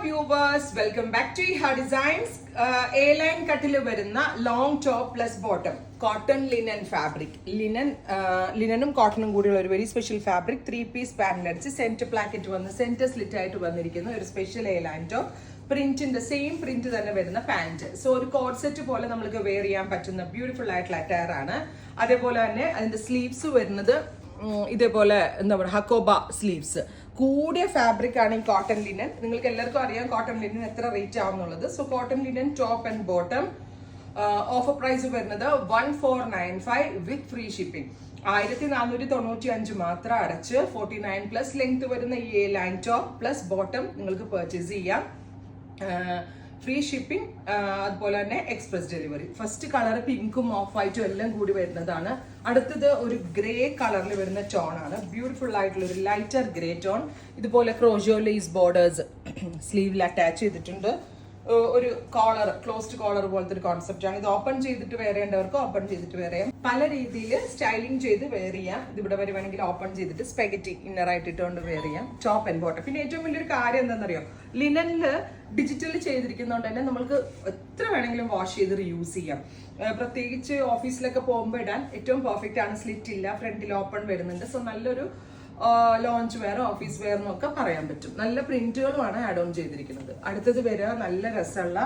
viewers, welcome back to Iha Designs. A-line കട്ടില് വരുന്ന long top plus bottom cotton linen fabric ലിനനും കോട്ടണും കൂടിയുള്ള ഒരു very special fabric 3-piece panel അടിച്ച് സെന്റർ പ്ലാക്കറ്റ് വന്ന് സെന്റർ സ്ലിറ്റ് ആയിട്ട് വന്നിരിക്കുന്ന ഒരു സ്പെഷ്യൽ A-line ടോപ്പ് പ്രിന്റിന്റെ സെയിം പ്രിന്റ് തന്നെ വരുന്ന പാന്റ്. സോ ഒരു കോഡ് സെറ്റ് പോലെ നമുക്ക് വെയർ ചെയ്യാൻ പറ്റുന്ന ബ്യൂട്ടിഫുൾ ആയിട്ടുള്ള അറ്റയർ ആണ്. അതേപോലെ തന്നെ അതിന്റെ സ്ലീവ്സ് വരുന്നത് ഇതേപോലെ എന്താ പറയുക ഹക്കോബ സ്ലീവ്സ് കൂടിയ ഫാബ്രിക് ആണ് ഈ കോട്ടൺ ലിനൻ. നിങ്ങൾക്ക് എല്ലാവർക്കും അറിയാം കോട്ടൺ ലിനൻ എത്ര റേറ്റ് ആവുന്നുള്ളത്. So cotton linen top and bottom offer price വരുന്നത് 1495 വിത്ത് ഫ്രീ ഷിപ്പിംഗ്. 1495 മാത്രം അടച്ച് 49+ ലെങ്ത് വരുന്ന ഈ ലൈൻ ടോപ്പ് പ്ലസ് ബോട്ടം നിങ്ങൾക്ക് പർച്ചേസ് ചെയ്യാം. ഫ്രീ ഷിപ്പിംഗ്, അതുപോലെ തന്നെ എക്സ്പ്രസ് ഡെലിവറി. ഫസ്റ്റ് കളർ പിങ്കും ഓഫ് വൈറ്റും എല്ലാം കൂടി വരുന്നതാണ്. അടുത്തത് ഒരു ഗ്രേ കളറിൽ വരുന്ന ടോൺ ആണ്. ബ്യൂട്ടിഫുൾ ആയിട്ടുള്ള ഒരു ലൈറ്റർ ഗ്രേ ടോൺ. ഇതുപോലെ ക്രോഷോ ലേസ് ബോർഡേഴ്സ് സ്ലീവിൽ അറ്റാച്ച് ചെയ്തിട്ടുണ്ട്. ഒരു കോളർ, ക്ലോസ്ഡ് കോളർ പോലത്തെ ഒരു കോൺസെപ്റ്റ് ആണ്. ഇത് ഓപ്പൺ ചെയ്തിട്ട് വെയർ ചെയ്യേണ്ടവർക്ക് ഓപ്പൺ ചെയ്തിട്ട് വെയർ ചെയ്യാം. പല രീതിയിൽ സ്റ്റൈലിംഗ് ചെയ്ത് വെയർ ചെയ്യാം. ഇത് ഇവിടെ വരുവാണെങ്കിൽ ഓപ്പൺ ചെയ്തിട്ട് സ്പെഗറ്റി ഇന്നർ ആയിട്ട് ഇട്ടുകൊണ്ട് വെയർ ചെയ്യാം. Top and bottom. പിന്നെ ഏറ്റവും വലിയൊരു കാര്യം എന്താണെന്നറിയോ, ലിനനില് ഡിജിറ്റൽ ചെയ്തിരിക്കുന്നതുകൊണ്ട് തന്നെ നമുക്ക് എത്ര വേണമെങ്കിലും വാഷ് ചെയ്ത് റീയൂസ് ചെയ്യാം. പ്രത്യേകിച്ച് ഓഫീസിലൊക്കെ പോകുമ്പോൾ ഇടാൻ ഏറ്റവും പെർഫെക്റ്റ് ആണ്. സ്ലിറ്റ് ഇല്ല, ഫ്രണ്ടിൽ ഓപ്പൺ വരുന്നുണ്ട്. സോ നല്ലൊരു ലോഞ്ച് വെയർ, ഓഫീസ് വെയർ എന്നൊക്കെ പറയാൻ പറ്റും. നല്ല പ്രിന്റുകളുമാണ് ആഡ് ഓൺ ചെയ്തിരിക്കുന്നത്. അടുത്തത് വരിക നല്ല രസമുള്ള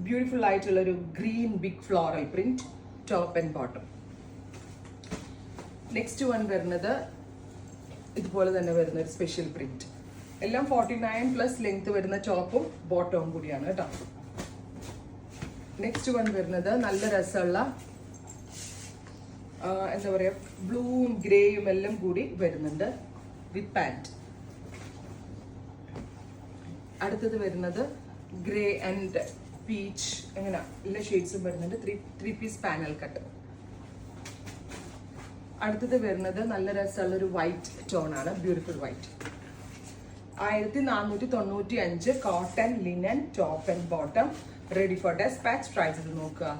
ബ്യൂട്ടിഫുൾ ആയിട്ടുള്ള ഒരു green big floral print top and bottom. Next one വരുന്നത് ഇതുപോലെ തന്നെ വരുന്ന ഒരു സ്പെഷ്യൽ പ്രിന്റ്. എല്ലാം 49+ ലെങ്ത് വരുന്ന ടോപ്പും ബോട്ടവും കൂടിയാണ് കേട്ടോ. നെക്സ്റ്റ് വൺ വരുന്നത് നല്ല രസമുള്ള എന്താ പറയുക ബ്ലൂവും ഗ്രേയും എല്ലാം കൂടി വരുന്നുണ്ട് വിത്ത് പാന്റ്. അടുത്തത് വരുന്നത് ഗ്രേ ആൻഡ് പീച്ച്, അങ്ങനെ എല്ലാ ഷെയ്ഡ്സും വരുന്നുണ്ട്. Three piece panel cut. അടുത്തത് വരുന്നത് നല്ല രസമുള്ള ഒരു വൈറ്റ് ടോൺ ആണ്. Beautiful white. 1495 cotton linen top and bottom. Ready for dispatch. Try ചെയ്ത് നോക്കുക.